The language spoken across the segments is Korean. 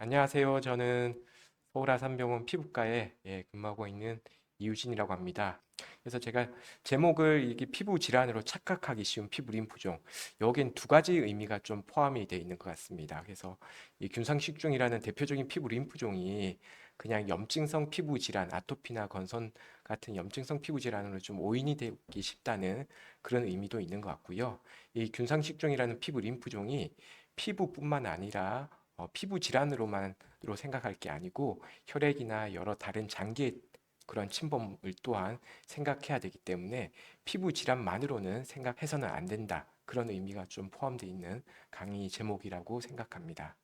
안녕하세요. 저는 서울아산병원 피부과에 근무하고 있는 이유진이라고 합니다. 그래서 제가 제목을 이게 피부 질환으로 착각하기 쉬운 피부 림프종, 여긴 두 가지 의미가 좀 포함이 되어 있는 것 같습니다. 그래서 이 균상식종이라는 대표적인 피부 림프종이 그냥 염증성 피부 질환, 아토피나 건선 같은 염증성 피부 질환으로 좀 오인이 되기 쉽다는 그런 의미도 있는 것 같고요. 이 균상식종이라는 피부 림프종이 피부뿐만 아니라 피부 질환으로만으로 생각할 게 아니고 혈액이나 여러 다른 장기의 그런 침범을 또한 생각해야 되기 때문에 피부 질환만으로는 생각해서는 안 된다. 그런 의미가 좀 포함되어 있는 강의 제목이라고 생각합니다.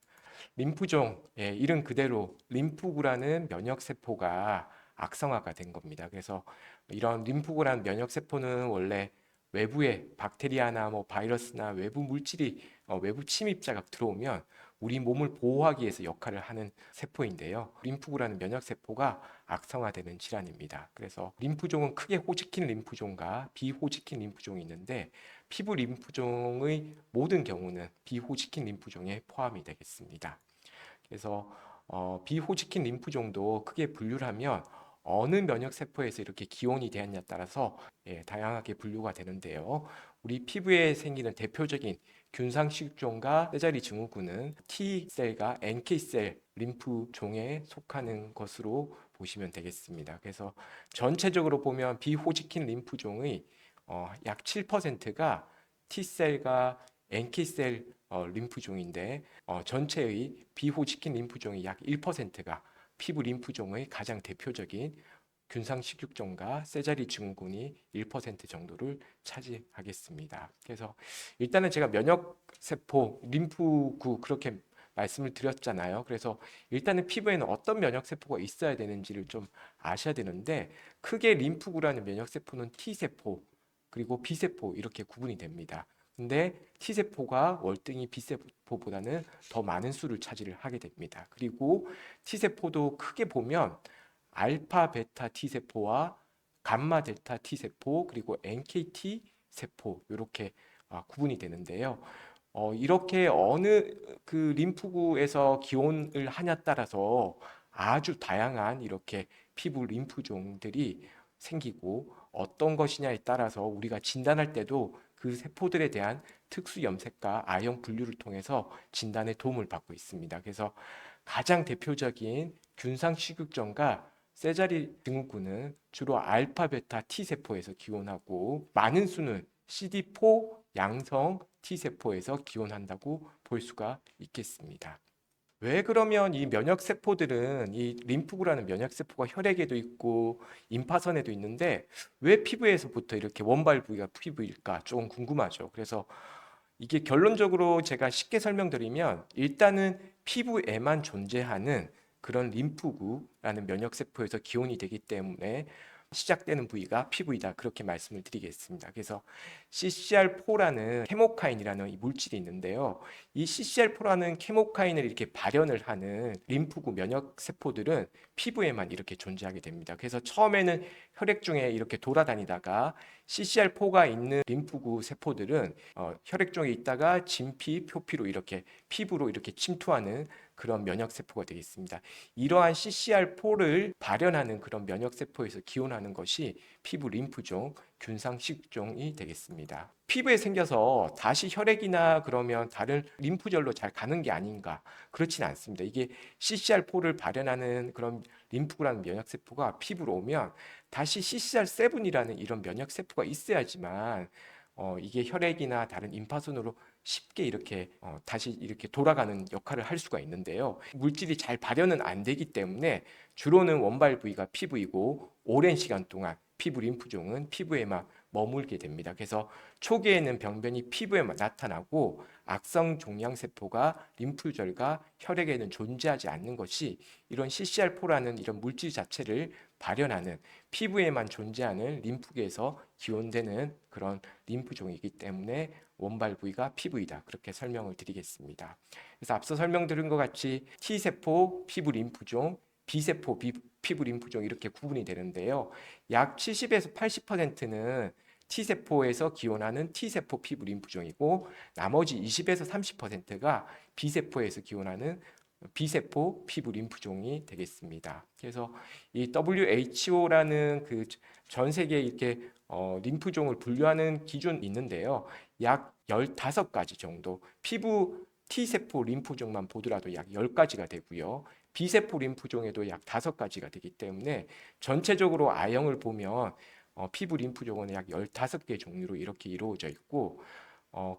림프종, 이름 그대로 림프구라는 면역세포가 악성화가 된 겁니다. 그래서 이런 림프구라는 면역세포는 원래 외부에 박테리아나 뭐 바이러스나 외부 물질이 외부 침입자가 들어오면 우리 몸을 보호하기 위해서 역할을 하는 세포인데요. 림프구라는 면역세포가 악성화되는 질환입니다. 그래서 림프종은 크게 호지킨 림프종과 비호지킨 림프종이 있는데 피부 림프종의 모든 경우는 비호지킨 림프종에 포함이 되겠습니다. 그래서 비호지킨 림프종도 크게 분류를 하면 어느 면역 세포에서 이렇게 기원이 되었냐에 따라서 다양하게 분류가 되는데요. 우리 피부에 생기는 대표적인 균상식종과 쇠자리 증후군은 T셀과 NK셀 림프종에 속하는 것으로 보시면 되겠습니다. 그래서 전체적으로 보면 비호지킨 림프종의 약 7%가 T셀과 NK셀 림프종인데 전체의 비호지킨 림프종의 약 1%가 피부 림프종의 가장 대표적인 균상식육종과 쇠자리 증후군이 1% 정도를 차지하겠습니다. 그래서 일단은 제가 면역세포, 림프구 그렇게 말씀을 드렸잖아요. 그래서 일단은 피부에는 어떤 면역세포가 있어야 되는지를 좀 아셔야 되는데 크게 림프구라는 면역세포는 T세포 그리고 B세포 이렇게 구분이 됩니다. 근데 T세포가 월등히 B세포보다는 더 많은 수를 차지를 하게 됩니다. 그리고 T세포도 크게 보면 알파 베타 T세포와 감마 델타 T세포 그리고 NKT 세포 이렇게 구분이 되는데요. 이렇게 어느 그 림프구에서 기원을 하냐 따라서 아주 다양한 이렇게 피부 림프종들이 생기고 어떤 것이냐에 따라서 우리가 진단할 때도 그 세포들에 대한 특수 염색과 아형 분류를 통해서 진단에 도움을 받고 있습니다. 그래서 가장 대표적인 균상식육종과 쇠자리 증후군은 주로 알파 베타 T세포에서 기원하고 많은 수는 CD4 양성 T세포에서 기원한다고 볼 수가 있겠습니다. 왜 그러면 이 면역세포들은 이 림프구라는 면역세포가 혈액에도 있고 임파선에도 있는데 왜 피부에서부터 이렇게 원발 부위가 피부일까 조금 궁금하죠. 그래서 이게 결론적으로 제가 쉽게 설명드리면 일단은 피부에만 존재하는 그런 림프구라는 면역세포에서 기원이 되기 때문에 시작되는 부위가 피부이다 그렇게 말씀을 드리겠습니다. 그래서 CCR4라는 케모카인이라는 이 물질이 있는데요. 이 CCR4라는 케모카인을 이렇게 발현을 하는 림프구 면역 세포들은 피부에만 이렇게 존재하게 됩니다. 그래서 처음에는 혈액 중에 이렇게 돌아다니다가 CCR4가 있는 림프구 세포들은 혈액 중에 있다가 진피, 표피로 이렇게 피부로 이렇게 침투하는 그런 면역 세포가 되겠습니다. 이러한 CCR4를 발현하는 그런 면역 세포에서 기원하는 것이 피부 림프종, 균상식종이 되겠습니다. 피부에 생겨서 다시 혈액이나 그러면 다른 림프절로 잘 가는 게 아닌가? 그렇지는 않습니다. 이게 CCR4를 발현하는 그런 림프구라는 면역 세포가 피부로 오면 다시 CCR7이라는 이런 면역 세포가 있어야지만 이게 혈액이나 다른 임파선으로 쉽게 이렇게 다시 이렇게 돌아가는 역할을 할 수가 있는데요. 물질이 잘 발현은 안 되기 때문에 주로는 원발 부위가 피부이고 오랜 시간 동안 피부 림프종은 피부에만 머물게 됩니다. 그래서 초기에는 병변이 피부에만 나타나고 악성 종양세포가 림프절과 혈액에는 존재하지 않는 것이 이런 CCR4라는 이런 물질 자체를 발현하는 피부에만 존재하는 림프계에서 기원되는 그런 림프종이기 때문에 원발 부위가 피부이다. 그렇게 설명을 드리겠습니다. 그래서 앞서 설명드린 것 같이 T세포 피부 림프종, B세포 피부 림프종 이렇게 구분이 되는데요. 약 70에서 80%는 T세포에서 기원하는 T세포 피부 림프종이고 나머지 20에서 30%가 B세포에서 기원하는 B세포 피부 림프종이 되겠습니다. 그래서 이 WHO라는 그 전 세계에 이렇게 림프종을 분류하는 기준이 있는데요. 약 15가지 정도, 피부 T세포 림프종만 보더라도 약 10가지가 되고요. B세포 림프종에도 약 5가지가 되기 때문에 전체적으로 I형을 보면 피부 림프종은 약 15개 종류로 이렇게 이루어져 있고,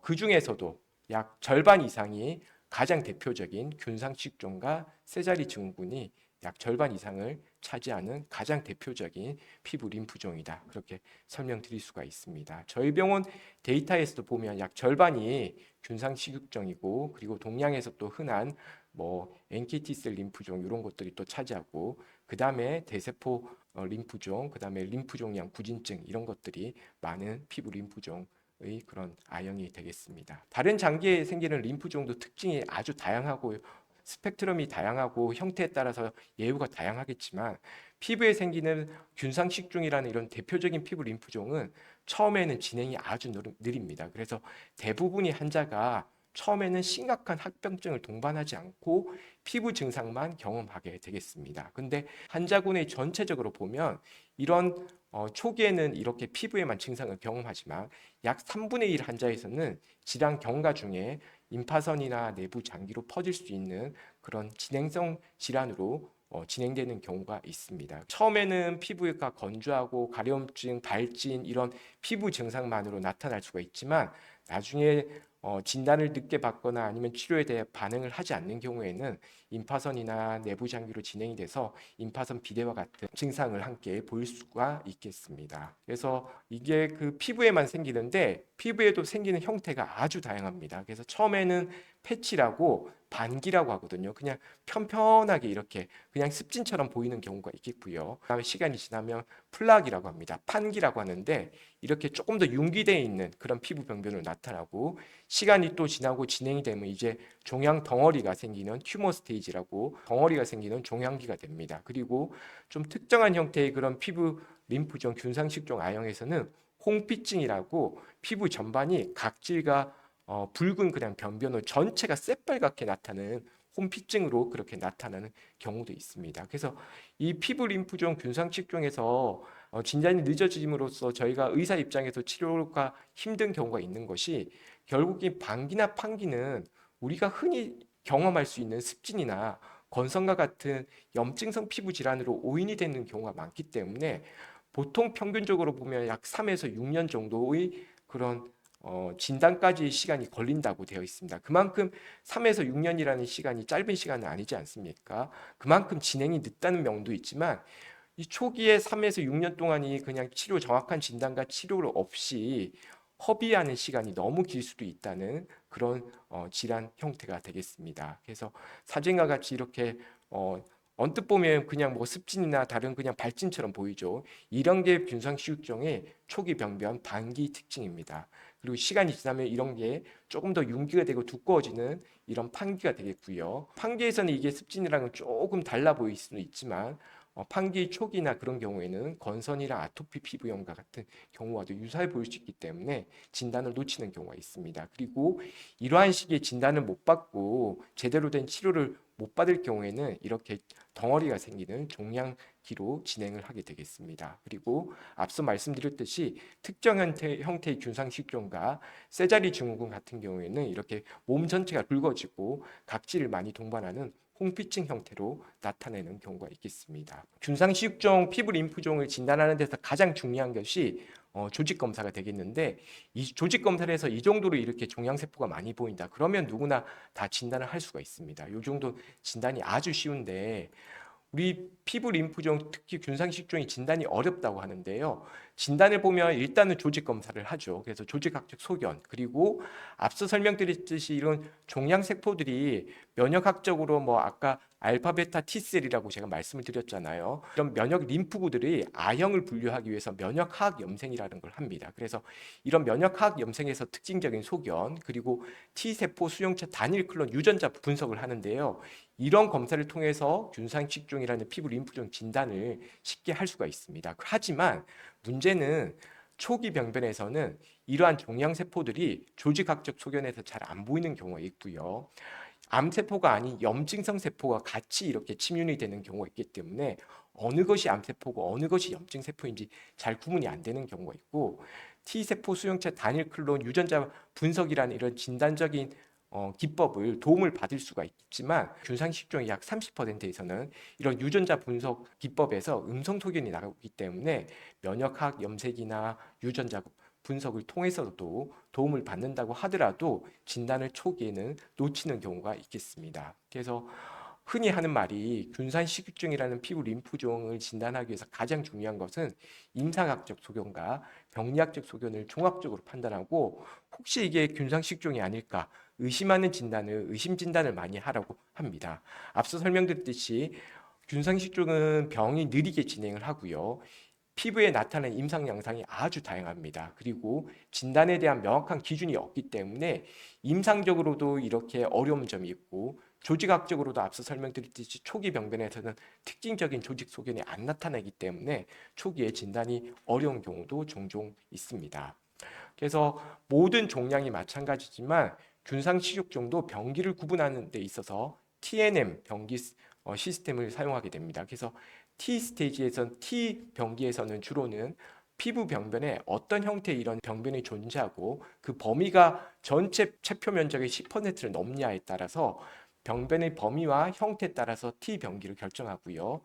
그 중에서도 약 절반 이상이 가장 대표적인 균상식종과 쇠자리 증후군이 약 절반 이상을 차지하는 가장 대표적인 피부 림프종이다. 그렇게 설명드릴 수가 있습니다. 저희 병원 데이터에서도 보면 약 절반이 균상식육종이고, 그리고 동양에서 또 흔한 뭐 NKT셀 림프종 이런 것들이 또 차지하고, 그 다음에 대세포 림프종, 그 다음에 림프종양 부진증 이런 것들이 많은 피부 림프종 의 그런 I형이 되겠습니다. 다른 장기에 생기는 림프종도 특징이 아주 다양하고 스펙트럼이 다양하고 형태에 따라서 예후가 다양하겠지만, 피부에 생기는 균상식종이라는 이런 대표적인 피부 림프종은 처음에는 진행이 아주 느립니다. 그래서 대부분의 환자가 처음에는 심각한 합병증을 동반하지 않고 피부 증상만 경험하게 되겠습니다. 근데 환자군의 전체적으로 보면 이런 초기에는 이렇게 피부에만 증상을 경험하지만 약 3분의 1 환자에서는 질환 경과 중에 임파선이나 내부 장기로 퍼질 수 있는 그런 진행성 질환으로 진행되는 경우가 있습니다. 처음에는 피부가 건조하고 가려움증, 발진 이런 피부 증상만으로 나타날 수가 있지만, 나중에 진단을 늦게 받거나 아니면 치료에 대해 반응을 하지 않는 경우에는 임파선이나 내부 장기로 진행이 돼서 임파선 비대와 같은 증상을 함께 보일 수가 있겠습니다. 그래서 이게 그 피부에만 생기는데 피부에도 생기는 형태가 아주 다양합니다. 그래서 처음에는 패치라고 반기라고 하거든요. 그냥 편편하게 이렇게 그냥 습진처럼 보이는 경우가 있겠고요. 그다음에 시간이 지나면 플락이라고 합니다. 판기라고 하는데 이렇게 조금 더 융기되어 있는 그런 피부 병변으로 나타나고, 시간이 또 지나고 진행이 되면 이제 종양 덩어리가 생기는 튜머 스테이지라고, 덩어리가 생기는 종양기가 됩니다. 그리고 좀 특정한 형태의 그런 피부 림프종 균상식종 I형에서는 홍피증이라고 피부 전반이 각질과 붉은 그냥 변변으로 전체가 새빨갛게 나타나는 홍피증으로 그렇게 나타나는 경우도 있습니다. 그래서 이 피부 림프종 균상식종에서 진단이 늦어짐으로써 저희가 의사 입장에서 치료가 힘든 경우가 있는 것이, 결국 이 방기나 판기는 우리가 흔히 경험할 수 있는 습진이나 건성과 같은 염증성 피부 질환으로 오인이 되는 경우가 많기 때문에 보통 평균적으로 보면 약 3에서 6년 정도의 그런 진단까지 시간이 걸린다고 되어 있습니다. 그만큼 3에서 6년이라는 시간이 짧은 시간은 아니지 않습니까? 그만큼 진행이 늦다는 명도 있지만, 이 초기에 3에서 6년 동안이 그냥 정확한 진단과 치료를 없이 허비하는 시간이 너무 길 수도 있다는 그런 질환 형태가 되겠습니다. 그래서 사진과 같이 이렇게 언뜻 보면 그냥 뭐 습진이나 다른 그냥 발진처럼 보이죠. 이런 게 균상식육종의 초기 병변 반기 특징입니다. 그리고 시간이 지나면 이런 게 조금 더 융기가 되고 두꺼워지는 이런 판기가 되겠고요. 판기에서는 이게 습진이랑은 조금 달라 보일 수는 있지만, 판기 초기나 그런 경우에는 건선이나 아토피 피부염과 같은 경우와도 유사해 보일 수 있기 때문에 진단을 놓치는 경우가 있습니다. 그리고 이러한 시기에 진단을 못 받고 제대로 된 치료를 못 받을 경우에는 이렇게 덩어리가 생기는 종양기로 진행을 하게 되겠습니다. 그리고 앞서 말씀드렸듯이 특정 형태의 균상식종과 쇠자리 증후군 같은 경우에는 이렇게 몸 전체가 붉어지고 각질을 많이 동반하는 홍피증 형태로 나타내는 경우가 있겠습니다. 균상식종 피부 림프종을 진단하는 데서 가장 중요한 것이 조직 검사가 되겠는데, 이 조직 검사를 해서 이 정도로 이렇게 종양세포가 많이 보인다 그러면 누구나 다 진단을 할 수가 있습니다. 이 정도 진단이 아주 쉬운데, 우리 피부 림프종 특히 균상식종이 진단이 어렵다고 하는데요. 진단을 보면 일단은 조직 검사를 하죠. 그래서 조직학적 소견, 그리고 앞서 설명드렸듯이 이런 종양세포들이 면역학적으로 뭐 아까 알파 베타 T셀이라고 제가 말씀을 드렸잖아요. 이런 면역 림프구들이 I형을 분류하기 위해서 면역학 염색이라는 걸 합니다. 그래서 이런 면역학 염색에서 특징적인 소견, 그리고 T세포 수용체 단일 클론 유전자 분석을 하는데요. 이런 검사를 통해서 균상식종이라는 피부 림프종 진단을 쉽게 할 수가 있습니다. 하지만 문제는 초기 병변에서는 이러한 종양세포들이 조직학적 소견에서 잘 안 보이는 경우가 있고요. 암세포가 아닌 염증성 세포가 같이 이렇게 침윤이 되는 경우가 있기 때문에 어느 것이 암세포고 어느 것이 염증세포인지 잘 구분이 안 되는 경우가 있고, T세포 수용체 단일 클론 유전자 분석이라는 이런 진단적인 기법을 도움을 받을 수가 있지만, 균상식종의 약 30%에서는 이런 유전자 분석 기법에서 음성 소견이 나오기 때문에 면역학 염색이나 유전자 분석을 통해서도 도움을 받는다고 하더라도 진단을 초기에는 놓치는 경우가 있겠습니다. 그래서 흔히 하는 말이 균산식육증이라는 피부 림프종을 진단하기 위해서 가장 중요한 것은 임상학적 소견과 병리학적 소견을 종합적으로 판단하고, 혹시 이게 균상식종이 아닐까 의심하는 진단을 의심 진단을 많이 하라고 합니다. 앞서 설명드렸듯이 균상식종은 병이 느리게 진행을 하고요. 피부에 나타나는 임상 양상이 아주 다양합니다. 그리고 진단에 대한 명확한 기준이 없기 때문에 임상적으로도 이렇게 어려운 점이 있고, 조직학적으로도 앞서 설명드렸듯이 초기 병변에서는 특징적인 조직 소견이 안 나타나기 때문에 초기에 진단이 어려운 경우도 종종 있습니다. 그래서 모든 종양이 마찬가지지만 균상식육종도 병기를 구분하는 데 있어서 TNM 병기 시스템을 사용하게 됩니다. 그래서 T 스테이지에선 T 병기에서는 주로는 피부 병변에 어떤 형태의 이런 병변이 존재하고 그 범위가 전체 체표 면적의 10%를 넘냐에 따라서 병변의 범위와 형태에 따라서 T 병기를 결정하고요.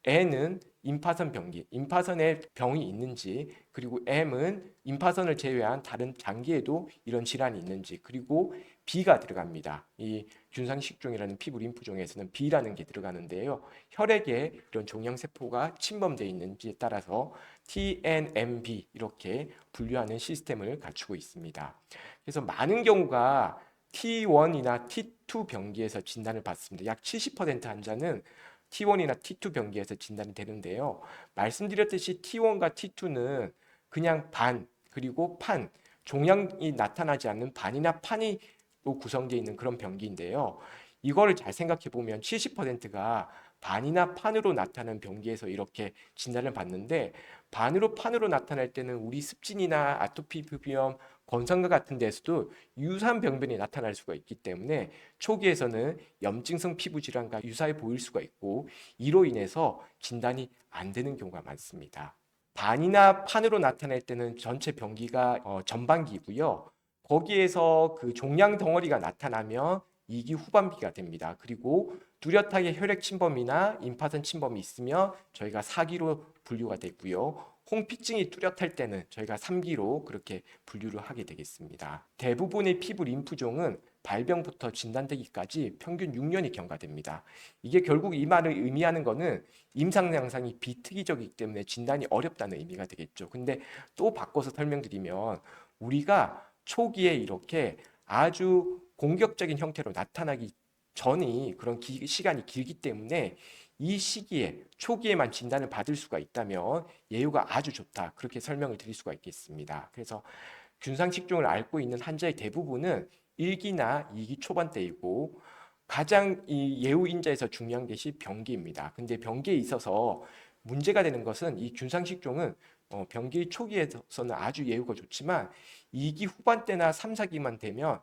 N은 임파선 병기, 임파선에 병이 있는지, 그리고 M은 임파선을 제외한 다른 장기에도 이런 질환이 있는지, 그리고 B가 들어갑니다. 이 균상식종이라는 피부 림프종에서는 B라는 게 들어가는데요. 혈액에 이런 종양세포가 침범되어 있는지에 따라서 T, N, M, B 이렇게 분류하는 시스템을 갖추고 있습니다. 그래서 많은 경우가 T1이나 T2 병기에서 진단을 받습니다. 약 70% 환자는 T1이나 T2 병기에서 진단이 되는데요. 말씀드렸듯이 T1과 T2는 그냥 반 그리고 판, 종양이 나타나지 않는 반이나 판이 구성되어 있는 그런 병기인데요. 이거를 잘 생각해 보면 70%가 반이나 판으로 나타나는 병기에서 이렇게 진단을 받는데, 반으로 판으로 나타날 때는 우리 습진이나 아토피 피부염, 건성과 같은 데서도 유사한 병변이 나타날 수가 있기 때문에 초기에서는 염증성 피부 질환과 유사해 보일 수가 있고, 이로 인해서 진단이 안 되는 경우가 많습니다. 반이나 판으로 나타날 때는 전체 병기가 전반기이고요. 거기에서 그 종양 덩어리가 나타나면 2기 후반기가 됩니다. 그리고 뚜렷하게 혈액 침범이나 임파선 침범이 있으면 저희가 4기로 분류가 되고요. 홍피증이 뚜렷할 때는 저희가 3기로 그렇게 분류를 하게 되겠습니다. 대부분의 피부 림프종은 발병부터 진단되기까지 평균 6년이 경과됩니다. 이게 결국 이 말을 의미하는 거는 임상 양상이 비특이적이기 때문에 진단이 어렵다는 의미가 되겠죠. 근데 또 바꿔서 설명드리면, 우리가 초기에 이렇게 아주 공격적인 형태로 나타나기 전이 그런 시간이 길기 때문에 이 시기에 초기에만 진단을 받을 수가 있다면 예후가 아주 좋다, 그렇게 설명을 드릴 수가 있겠습니다. 그래서 균상식종을 앓고 있는 환자의 대부분은 1기나 2기 초반대이고, 가장 이 예후 인자에서 중요한 것이 병기입니다. 근데 병기에 있어서 문제가 되는 것은 이 균상식종은 병기 초기에서는 아주 예후가 좋지만 2기 후반대나 3, 4기만 되면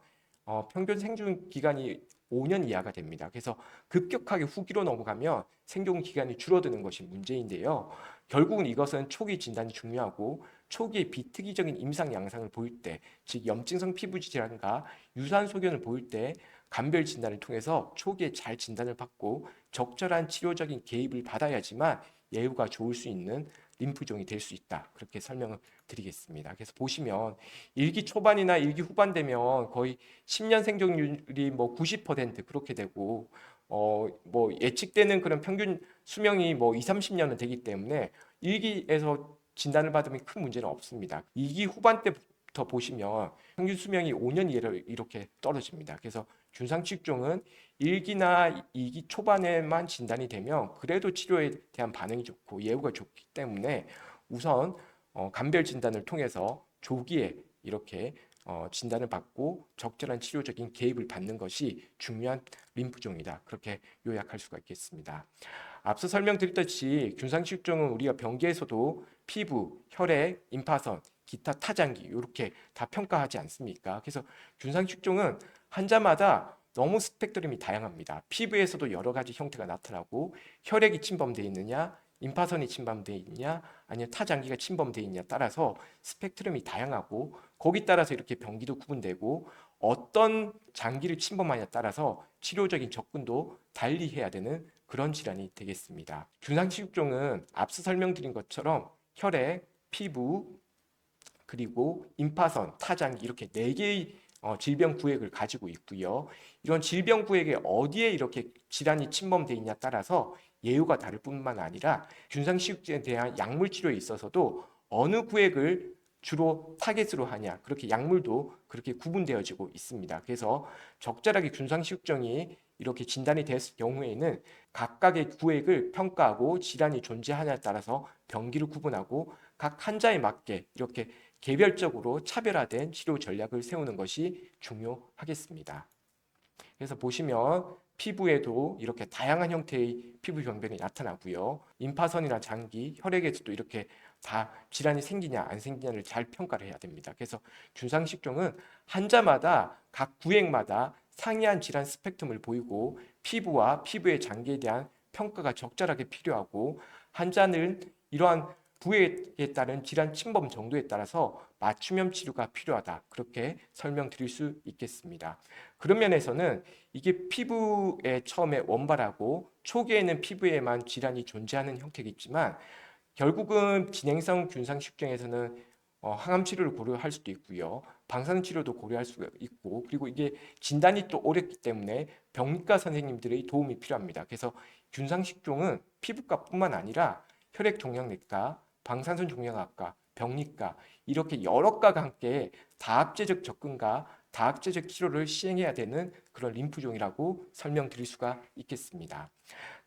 평균 생존 기간이 5년 이하가 됩니다. 그래서 급격하게 후기로 넘어가면 생존 기간이 줄어드는 것이 문제인데요. 결국은 이것은 초기 진단이 중요하고, 초기에 비특이적인 임상 양상을 보일 때, 즉 염증성 피부 질환과 유사한 소견을 보일 때 감별 진단을 통해서 초기에 잘 진단을 받고 적절한 치료적인 개입을 받아야지만 예후가 좋을 수 있는 림프종이 될 수 있다, 그렇게 설명을 드리겠습니다. 그래서 보시면 1기 초반이나 1기 후반 되면 거의 10년 생존율이 뭐 90% 그렇게 되고, 뭐 예측되는 그런 평균 수명이 뭐 2, 30년은 되기 때문에 1기에서 진단을 받으면 큰 문제는 없습니다. 2기 후반 때부터 보시면 평균 수명이 5년 이하로 이렇게 떨어집니다. 그래서 균상식종은 1기나 2기 초반에만 진단이 되면 그래도 치료에 대한 반응이 좋고 예후가 좋기 때문에 우선 감별 진단을 통해서 조기에 이렇게 진단을 받고 적절한 치료적인 개입을 받는 것이 중요한 림프종이다, 그렇게 요약할 수가 있겠습니다. 앞서 설명드렸듯이 균상식종은 우리가 병기에서도 피부, 혈액, 임파선, 기타 타장기 이렇게 다 평가하지 않습니까? 그래서 균상식종은 환자마다 너무 스펙트럼이 다양합니다. 피부에서도 여러 가지 형태가 나타나고 혈액이 침범되어 있느냐, 임파선이 침범되어 있느냐, 아니면 타장기가 침범되어 있느냐 따라서 스펙트럼이 다양하고 거기 따라서 이렇게 병기도 구분되고 어떤 장기를 침범하냐에 따라서 치료적인 접근도 달리 해야 되는 그런 질환이 되겠습니다. 균상식육종은 앞서 설명드린 것처럼 혈액, 피부, 그리고 임파선, 타장기 이렇게 4개의 질병 구획을 가지고 있고요. 이런 질병 구획에 어디에 이렇게 질환이 침범되어 있냐에 따라서 예후가 다를 뿐만 아니라 균상식육종에 대한 약물 치료에 있어서도 어느 구획을 주로 타겟으로 하냐 그렇게 약물도 그렇게 구분되어지고 있습니다. 그래서 적절하게 균상식육종이 이렇게 진단이 됐을 경우에는 각각의 구획을 평가하고 질환이 존재하냐에 따라서 병기를 구분하고 각 환자에 맞게 이렇게 개별적으로 차별화된 치료 전략을 세우는 것이 중요하겠습니다. 그래서 보시면 피부에도 이렇게 다양한 형태의 피부 병변이 나타나고요. 임파선이나 장기, 혈액에서도 이렇게 다 질환이 생기냐 안 생기냐를 잘 평가를 해야 됩니다. 그래서 균상식종은 환자마다 각 구획마다 상이한 질환 스펙트럼을 보이고 피부와 피부의 장기에 대한 평가가 적절하게 필요하고 환자는 이러한 부위에 따른 질환 침범 정도에 따라서 맞춤형 치료가 필요하다. 그렇게 설명드릴 수 있겠습니다. 그런 면에서는 이게 피부에 처음에 원발하고 초기에는 피부에만 질환이 존재하는 형태겠지만 결국은 진행성 균상식종에서는 항암 치료를 고려할 수도 있고요. 방사능 치료도 고려할 수가 있고 그리고 이게 진단이 또 어렵기 때문에 병리과 선생님들의 도움이 필요합니다. 그래서 균상식종은 피부과뿐만 아니라 혈액종양내과, 방사선 종양학과, 병리과 이렇게 여러 과가 함께 다합제적 접근과 다합제적 치료를 시행해야 되는 그런 림프종이라고 설명드릴 수가 있겠습니다.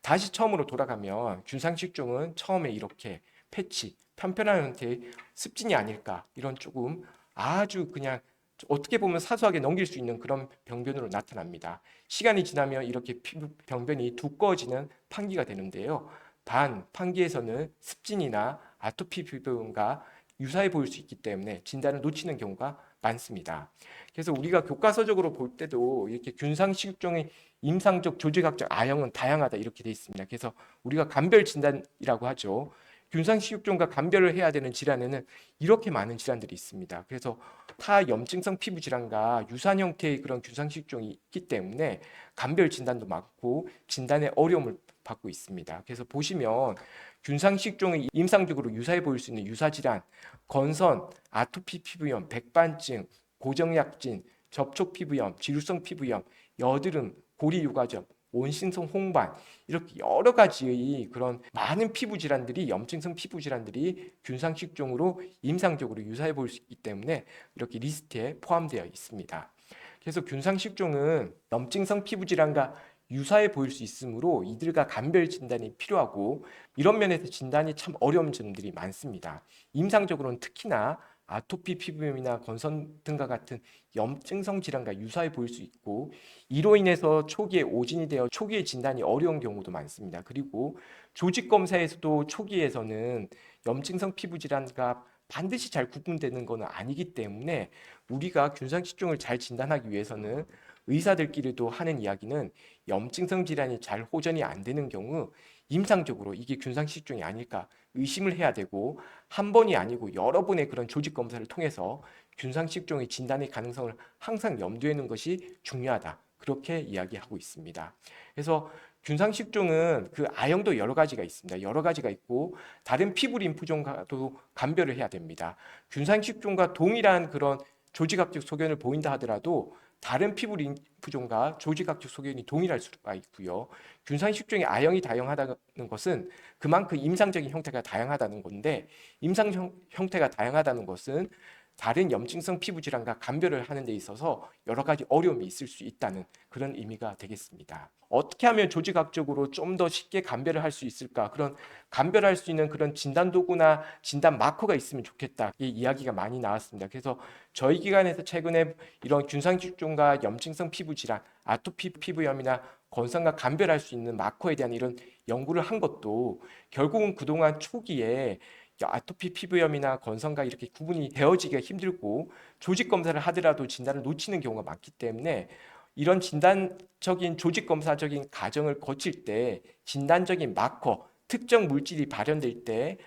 다시 처음으로 돌아가면 균상식종은 처음에 이렇게 패치, 편편한 형태의 습진이 아닐까 이런 조금 아주 그냥 어떻게 보면 사소하게 넘길 수 있는 그런 병변으로 나타납니다. 시간이 지나면 이렇게 피부 병변이 두꺼워지는 판기가 되는데요. 단 판기에서는 습진이나 아토피 피부염과 유사해 보일 수 있기 때문에 진단을 놓치는 경우가 많습니다. 그래서 우리가 교과서적으로 볼 때도 이렇게 균상식종의 임상적 조직학적 아형은 다양하다 이렇게 되어 있습니다. 그래서 우리가 간별 진단이라고 하죠. 균상식육종과 간별을 해야 되는 질환에는 이렇게 많은 질환들이 있습니다. 그래서 타 염증성 피부 질환과 유사한 형태의 그런 균상식육종이 있기 때문에 간별 진단도 많고 진단의 어려움을 받고 있습니다. 그래서 보시면 균상식종의 임상적으로 유사해 보일 수 있는 유사 질환, 건선, 아토피 피부염, 백반증, 고정약진, 접촉 피부염, 지루성 피부염, 여드름, 고리 유가점, 원심성 홍반 이렇게 여러 가지의 그런 많은 피부 질환들이 염증성 피부 질환들이 균상식종으로 임상적으로 유사해 보일 수 있기 때문에 이렇게 리스트에 포함되어 있습니다. 그래서 균상식종은 염증성 피부 질환과 유사해 보일 수 있으므로 이들과 간별 진단이 필요하고 이런 면에서 진단이 참 어려운 점들이 많습니다. 임상적으로는 특히나 아토피 피부염이나 건선 등과 같은 염증성 질환과 유사해 보일 수 있고 이로 인해서 초기에 오진이 되어 초기에 진단이 어려운 경우도 많습니다. 그리고 조직 검사에서도 초기에서는 염증성 피부 질환과 반드시 잘 구분되는 것은 아니기 때문에 우리가 균상식종을 잘 진단하기 위해서는 의사들끼리도 하는 이야기는 염증성 질환이 잘 호전이 안 되는 경우 임상적으로 이게 균상식종이 아닐까 의심을 해야 되고 한 번이 아니고 여러 번의 그런 조직 검사를 통해서 균상식종의 진단의 가능성을 항상 염두에 두는 것이 중요하다. 그렇게 이야기하고 있습니다. 그래서 균상식종은 그 아형도 여러 가지가 있습니다. 여러 가지가 있고 다른 피부 림프종과도 감별을 해야 됩니다. 균상식종과 동일한 그런 조직학적 소견을 보인다 하더라도 다른 피부 림프종과 조직학적 소견이 동일할 수가 있고요. 균상식종의 아형이 다양하다는 것은 그만큼 임상적인 형태가 다양하다는 건데 임상 형태가 다양하다는 것은 다른 염증성 피부 질환과 감별을 하는 데 있어서 여러 가지 어려움이 있을 수 있다는 그런 의미가 되겠습니다. 어떻게 하면 조직학적으로 좀 더 쉽게 감별을 할 수 있을까? 그런 감별할 수 있는 그런 진단 도구나 진단 마커가 있으면 좋겠다. 이 이야기가 많이 나왔습니다. 그래서 저희 기관에서 최근에 이런 균상식종과 염증성 피부 질환, 아토피 피부염이나 건선과 감별할 수 있는 마커에 대한 이런 연구를 한 것도 결국은 그동안 초기에 아토피 피부염이나 건선과 이렇게 구분이 되어지기가 힘들고 조직 검사를 하더라도 진단을 놓치는 경우가 많기 때문에 이런 진단적인 조직 검사적인 과정을 거칠 때 진단적인 마커, 특정 물질이 발현될 때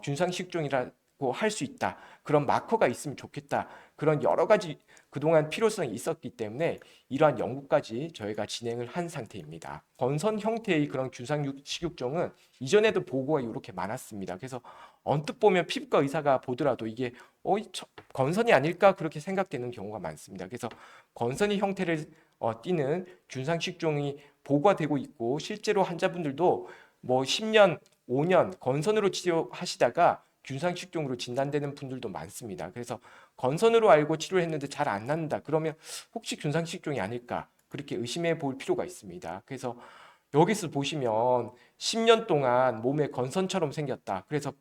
균상식종이라고 할 수 있다. 그런 마커가 있으면 좋겠다. 그런 여러 가지 그동안 필요성이 있었기 때문에 이러한 연구까지 저희가 진행을 한 상태입니다. 건선 형태의 그런 균상식육종은 이전에도 보고가 이렇게 많았습니다. 그래서 언뜻 보면 피부과 의사가 보더라도 이게 건선이 아닐까 그렇게 생각되는 경우가 많습니다. 그래서 건선의 형태를 띠는 균상식종이 보고가 되고 있고 실제로 환자분들도 뭐 10년, 5년 건선으로 치료하시다가 균상식종으로 진단되는 분들도 많습니다. 그래서 건선으로 알고 치료를 했는데 잘 안 낫는다. 그러면 혹시 균상식종이 아닐까? 그렇게 의심해 볼 필요가 있습니다. 그래서 여기서 보시면 10년 동안 몸에 건선처럼 생겼다. 그래서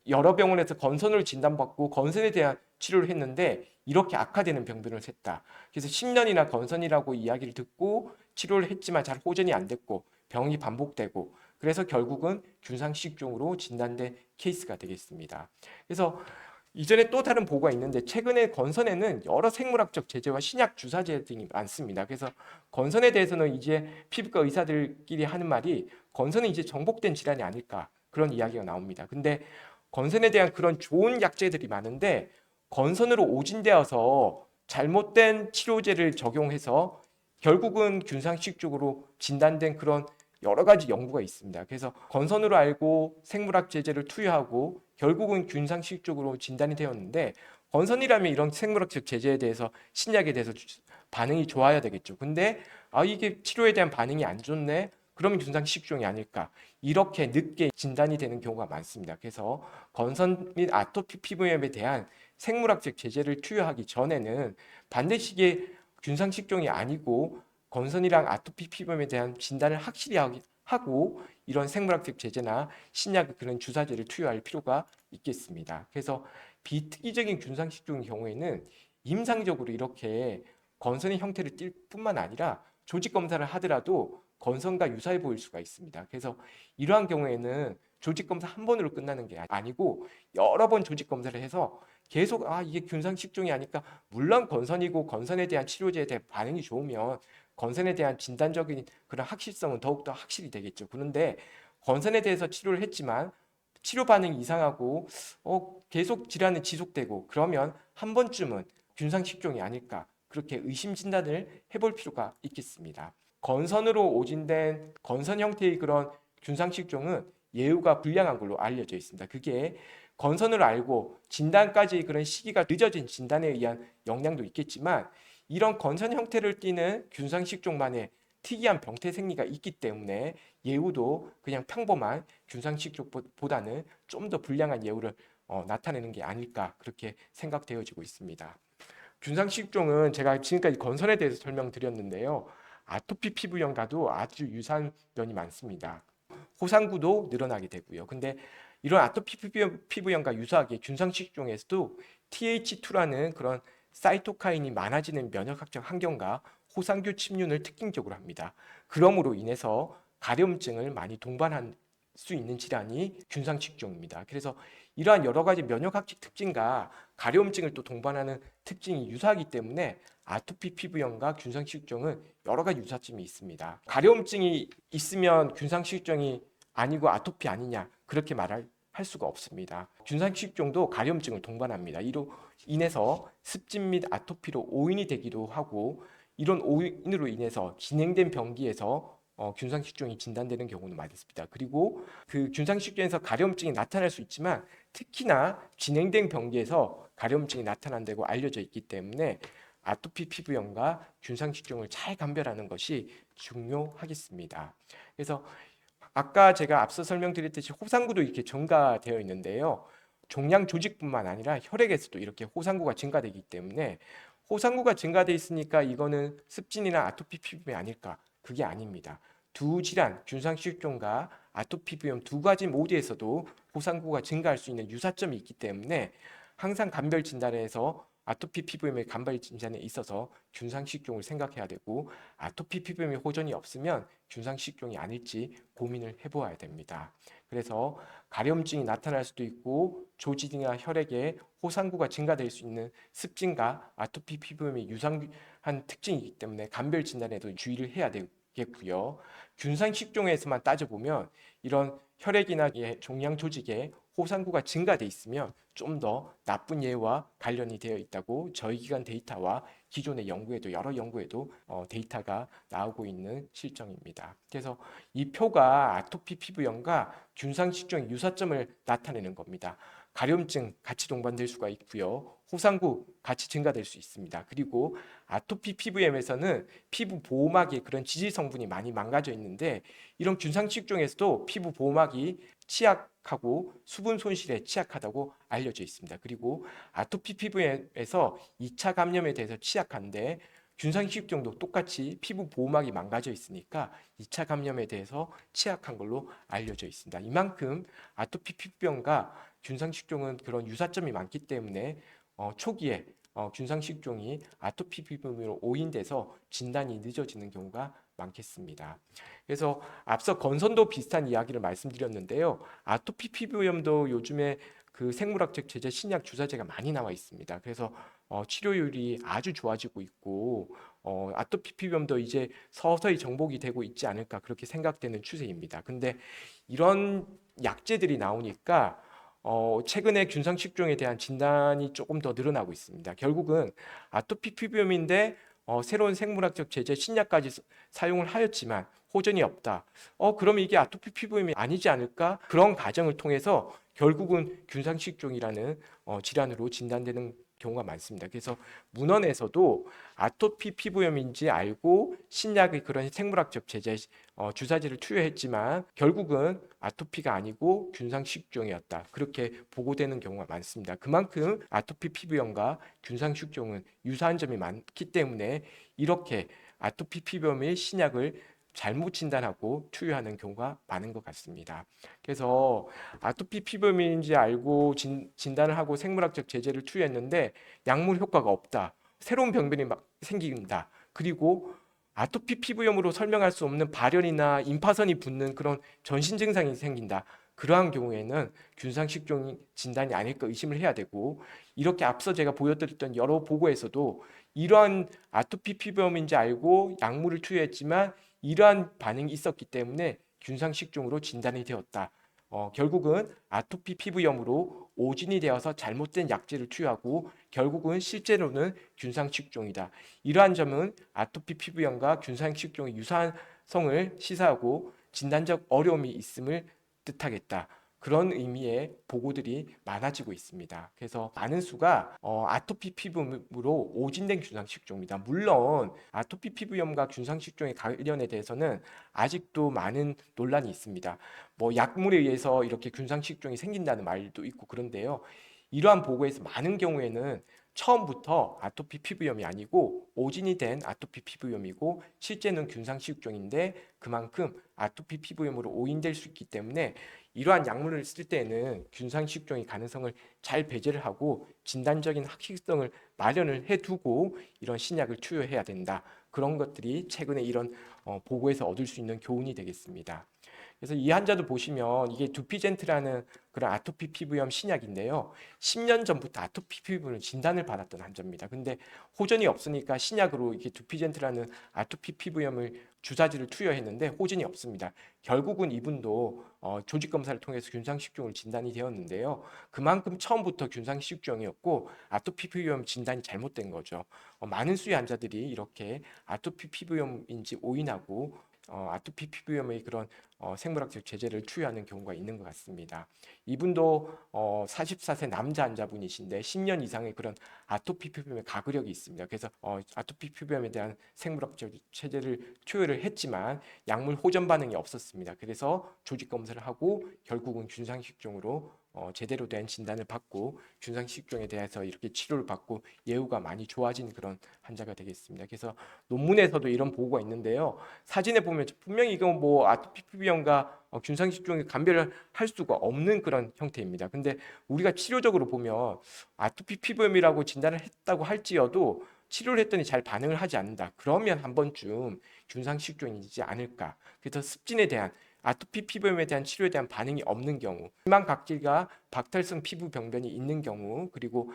여러 병원에서 건선으로 진단받고 건선에 대한 치료를 했는데 이렇게 악화되는 병들을 셌다. 그래서 10년이나 건선이라고 이야기를 듣고 치료를 했지만 잘 호전이 안 됐고 병이 반복되고 그래서 결국은 균상식종으로 진단된 케이스가 되겠습니다. 그래서 이전에 또 다른 보고가 있는데 최근에 건선에는 여러 생물학적 제제와 신약 주사제 등이 많습니다. 그래서 건선에 대해서는 이제 피부과 의사들끼리 하는 말이 건선은 이제 정복된 질환이 아닐까 그런 이야기가 나옵니다. 근데 건선에 대한 그런 좋은 약제들이 많은데 건선으로 오진되어서 잘못된 치료제를 적용해서 결국은 균상식적으로 진단된 그런 여러 가지 연구가 있습니다. 그래서 건선으로 알고 생물학 제제를 투여하고 결국은 균상식적으로 진단이 되었는데 건선이라면 이런 생물학적 제제에 대해서 신약에 대해서 반응이 좋아야 되겠죠. 근데 이게 치료에 대한 반응이 안 좋네. 그러면 균상식종이 아닐까. 이렇게 늦게 진단이 되는 경우가 많습니다. 그래서 건선 및 아토피 피부염에 대한 생물학적 제제를 투여하기 전에는 반드시 이게 균상식종이 아니고 건선이랑 아토피 피부염에 대한 진단을 확실히 하고 이런 생물학적 제제나 신약 그런 주사제를 투여할 필요가 있겠습니다. 그래서 비특이적인 균상식종의 경우에는 임상적으로 이렇게 건선의 형태를 띌 뿐만 아니라 조직 검사를 하더라도 건선과 유사해 보일 수가 있습니다. 그래서 이러한 경우에는 조직 검사 한 번으로 끝나는 게 아니고 여러 번 조직 검사를 해서 계속 이게 균상식종이 아닐까. 물론 건선이고 건선에 대한 치료제에 대한 반응이 좋으면 건선에 대한 진단적인 그런 확실성은 더욱더 확실히 되겠죠. 그런데 건선에 대해서 치료를 했지만 치료 반응이 이상하고 계속 질환이 지속되고 그러면 한 번쯤은 균상식종이 아닐까 그렇게 의심 진단을 해볼 필요가 있겠습니다. 건선으로 오진된 건선 형태의 그런 균상식종은 예후가 불량한 걸로 알려져 있습니다. 그게 건선을 알고 진단까지 그런 시기가 늦어진 진단에 의한 영향도 있겠지만 이런 건선 형태를 띠는 균상식종만의 특이한 병태 생리가 있기 때문에 예후도 그냥 평범한 균상식종보다는 좀 더 불량한 예후를 나타내는 게 아닐까 그렇게 생각되어지고 있습니다. 균상식종은 제가 지금까지 건선에 대해서 설명드렸는데요. 아토피 피부염과도 아주 유사한 면이 많습니다. 호상구도 늘어나게 되고요. 근데 이런 아토피 피부염과 유사하게 균상식종에서도 TH2라는 그런 사이토카인이 많아지는 면역학적 환경과 호상교 침륜을 특징적으로 합니다. 그러므로 인해서 가려움증을 많이 동반할 수 있는 질환이 균상식종입니다. 그래서 이러한 여러 가지 면역학적 특징과 가려움증을 또 동반하는 특징이 유사하기 때문에 아토피 피부염과 균상식종은 여러 가지 유사점이 있습니다. 가려움증이 있으면 균상식종이 아니고 아토피 아니냐 그렇게 말할 수가 없습니다. 균상식종도 가려움증을 동반합니다. 이로 인해서 습진 및 아토피로 오인이 되기도 하고 이런 오인으로 인해서 진행된 병기에서 균상식종이 진단되는 경우는 많습니다. 그리고 그 균상식종에서 가려움증이 나타날 수 있지만 특히나 진행된 병기에서 가려움증이 나타난다고 알려져 있기 때문에 아토피 피부염과 균상식종을 잘 감별하는 것이 중요하겠습니다. 그래서 아까 제가 앞서 설명드렸듯이 호상구도 이렇게 증가되어 있는데요. 종양 조직뿐만 아니라 혈액에서도 이렇게 호상구가 증가되기 때문에 호상구가 증가되어 있으니까 이거는 습진이나 아토피 피부염이 아닐까? 그게 아닙니다. 두 질환, 균상식종과 아토피 피부염 두 가지 모두에서도 호상구가 증가할 수 있는 유사점이 있기 때문에 항상 감별 진단에서 아토피 피부염의 간발 진단에 있어서 균상식종을 생각해야 되고, 아토피 피부염이 호전이 없으면 균상식종이 아닐지 고민을 해보아야 됩니다. 그래서 가려움증이 나타날 수도 있고 조직이나 혈액에 호상구가 증가될 수 있는 습진과 아토피 피부염이 유사한 특징이기 때문에 간별 진단에도 주의를 해야 되겠고요. 균상식종에서만 따져보면 이런 혈액이나 종양 조직에 호상구가 증가돼 있으면 좀 더 나쁜 예와 관련이 되어 있다고 저희 기관 데이터와 기존의 연구에도 여러 연구에도 데이터가 나오고 있는 실정입니다. 그래서 이 표가 아토피 피부염과 균상식종의 유사점을 나타내는 겁니다. 가려움증 같이 동반될 수가 있고요. 호상구 같이 증가될 수 있습니다. 그리고 아토피 피부염에서는 피부 보호막에 그런 지질 성분이 많이 망가져 있는데, 이런 균상식종에서도 피부 보호막이 취약하고 수분 손실에 취약하다고 알려져 있습니다. 그리고 아토피 피부에서 2차 감염에 대해서 취약한데, 균상식종도 똑같이 피부 보호막이 망가져 있으니까 2차 감염에 대해서 취약한 걸로 알려져 있습니다. 이만큼 아토피 피부염과 균상식종은 그런 유사점이 많기 때문에 초기에 균상식종이 아토피 피부염으로 오인돼서 진단이 늦어지는 경우가 많겠습니다. 그래서 앞서 건선도 비슷한 이야기를 말씀드렸는데요. 아토피 피부염도 요즘에 그 생물학적 제제 신약 주사제가 많이 나와 있습니다. 그래서 치료율이 아주 좋아지고 있고, 아토피 피부염도 이제 서서히 정복이 되고 있지 않을까 그렇게 생각되는 추세입니다. 근데 이런 약제들이 나오니까 최근에 균상식종에 대한 진단이 조금 더 늘어나고 있습니다. 결국은 아토피 피부염인데 새로운 생물학적 제제 신약까지 사용을 하였지만 호전이 없다. 그럼 이게 아토피 피부염이 아니지 않을까? 그런 과정을 통해서 결국은 균상식종이라는 질환으로 진단되는 경우가 많습니다. 그래서 문헌에서도 아토피 피부염인지 알고 신약의 그런 생물학적 제제 주사제를 투여했지만 결국은 아토피가 아니고 균상식종이었다. 그렇게 보고되는 경우가 많습니다. 그만큼 아토피 피부염과 균상식종은 유사한 점이 많기 때문에 이렇게 아토피 피부염의 신약을 잘못 진단하고 투여하는 경우가 많은 것 같습니다. 그래서 아토피 피부염인지 알고 진단을 하고 생물학적 제제를 투여했는데 약물 효과가 없다. 새로운 병변이 막 생긴다. 그리고 아토피 피부염으로 설명할 수 없는 발열이나 임파선이 붙는 그런 전신 증상이 생긴다. 그러한 경우에는 균상식종 진단이 아닐까 의심을 해야 되고, 이렇게 앞서 제가 보여드렸던 여러 보고에서도 이러한 아토피 피부염인지 알고 약물을 투여했지만 이러한 반응이 있었기 때문에 균상식종으로 진단이 되었다. 결국은 아토피 피부염으로 오진이 되어서 잘못된 약제를 투여하고 결국은 실제로는 균상식종이다. 이러한 점은 아토피 피부염과 균상식종의 유사성을 시사하고 진단적 어려움이 있음을 뜻하겠다. 그런 의미의 보고들이 많아지고 있습니다. 그래서 많은 수가 아토피 피부염으로 오진된 균상식종입니다. 물론 아토피 피부염과 균상식종의 관련에 대해서는 아직도 많은 논란이 있습니다. 뭐 약물에 의해서 이렇게 균상식종이 생긴다는 말도 있고 그런데요. 이러한 보고에서 많은 경우에는 처음부터 아토피 피부염이 아니고 오진이 된 아토피 피부염이고 실제는 균상식종인데 그만큼 아토피 피부염으로 오인될 수 있기 때문에 이러한 약물을 쓸 때는 균상식종의 가능성을 잘 배제를 하고 진단적인 확실성을 마련을 해두고 이런 신약을 투여해야 된다. 그런 것들이 최근에 이런 보고에서 얻을 수 있는 교훈이 되겠습니다. 그래서 이 환자도 보시면 이게 두피젠트라는 그런 아토피 피부염 신약인데요. 10년 전부터 아토피 피부염을 진단을 받았던 환자입니다. 근데 호전이 없으니까 신약으로 이게 두피젠트라는 아토피 피부염을 주사제를 투여했는데 호전이 없습니다. 결국은 이분도 조직 검사를 통해서 균상식종을 진단이 되었는데요. 그만큼 처음부터 균상식종이었고 아토피 피부염 진단이 잘못된 거죠. 많은 수의 환자들이 이렇게 아토피 피부염인지 오인하고 아토피 피부염의 그런 생물학적 제재를 투여하는 경우가 있는 것 같습니다. 이분도 44세 남자 환자분이신데 10년 이상의 그런 아토피 피부염의 가그력이 있습니다. 그래서 아토피 피부염에 대한 생물학적 제재를 투여를 했지만 약물 호전 반응이 없었습니다. 그래서 조직 검사를 하고 결국은 균상식종으로 제대로 된 진단을 받고 균상식종에 대해서 이렇게 치료를 받고 예후가 많이 좋아진 그런 환자가 되겠습니다. 그래서 논문에서도 이런 보고가 있는데요. 사진에 보면 분명히 이건 뭐 아토피 피부염과 균상식종이 감별을 할 수가 없는 그런 형태입니다. 근데 우리가 치료적으로 보면 아토피 피부염이라고 진단을 했다고 할지어도 치료를 했더니 잘 반응을 하지 않는다. 그러면 한 번쯤 균상식종이지 않을까. 그래서 습진에 대한 아토피 피부염에 대한 치료에 대한 반응이 없는 경우, 희망각질과 박탈성 피부 병변이 있는 경우, 그리고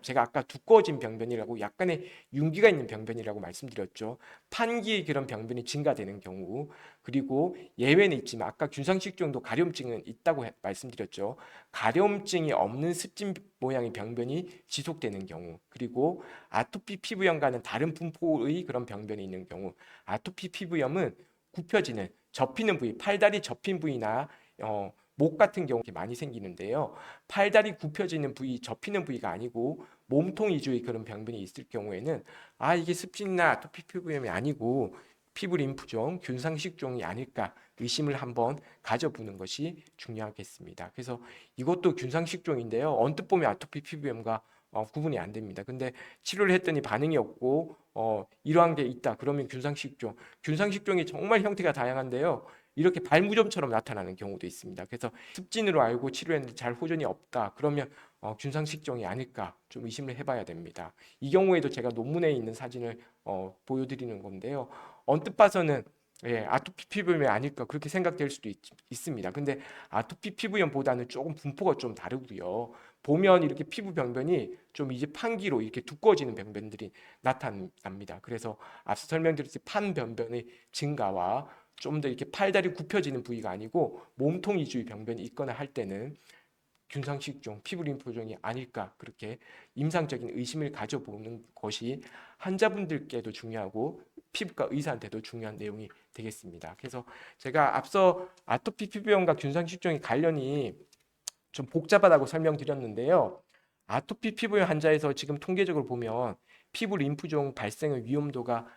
제가 아까 두꺼워진 병변이라고 약간의 윤기가 있는 병변이라고 말씀드렸죠. 판기의 그런 병변이 증가되는 경우, 그리고 예외는 있지만 아까 균상식종도 가려움증은 있다고 말씀드렸죠. 가려움증이 없는 습진 모양의 병변이 지속되는 경우, 그리고 아토피 피부염과는 다른 분포의 그런 병변이 있는 경우, 아토피 피부염은 굽혀지는 접히는 부위, 팔다리 접힌 부위나 목 같은 경우 많이 생기는데요. 팔다리 굽혀지는 부위, 접히는 부위가 아니고 몸통 위주의 그런 병변이 있을 경우에는 이게 습진이나 아토피 피부염이 아니고 피부 림프종, 균상식종이 아닐까 의심을 한번 가져보는 것이 중요하겠습니다. 그래서 이것도 균상식종인데요. 언뜻 보면 아토피 피부염과 구분이 안 됩니다. 근데 치료를 했더니 반응이 없고 이러한 게 있다. 그러면 균상식종. 균상식종이 정말 형태가 다양한데요. 이렇게 발무좀처럼 나타나는 경우도 있습니다. 그래서 습진으로 알고 치료했는데 잘 호전이 없다. 그러면 균상식종이 아닐까 좀 의심을 해봐야 됩니다. 이 경우에도 제가 논문에 있는 사진을 보여드리는 건데요. 언뜻 봐서는 아토피 피부염이 아닐까 그렇게 생각될 수도 있습니다. 근데 아토피 피부염보다는 조금 분포가 좀 다르고요. 보면 이렇게 피부 병변이 좀 이제 판기로 이렇게 두꺼워지는 병변들이 나타납니다. 그래서 앞서 설명드렸듯이 판 병변의 증가와 좀 더 이렇게 팔다리 굽혀지는 부위가 아니고 몸통 위주의 병변이 있거나 할 때는 균상식종, 피부 림프종이 아닐까 그렇게 임상적인 의심을 가져보는 것이 환자분들께도 중요하고 피부과 의사한테도 중요한 내용이 되겠습니다. 그래서 제가 앞서 아토피 피부염과 균상식종의 관련이 좀 복잡하다고 설명드렸는데요. 아토피 피부염 환자에서 지금 통계적으로 보면 피부 림프종 발생의 위험도가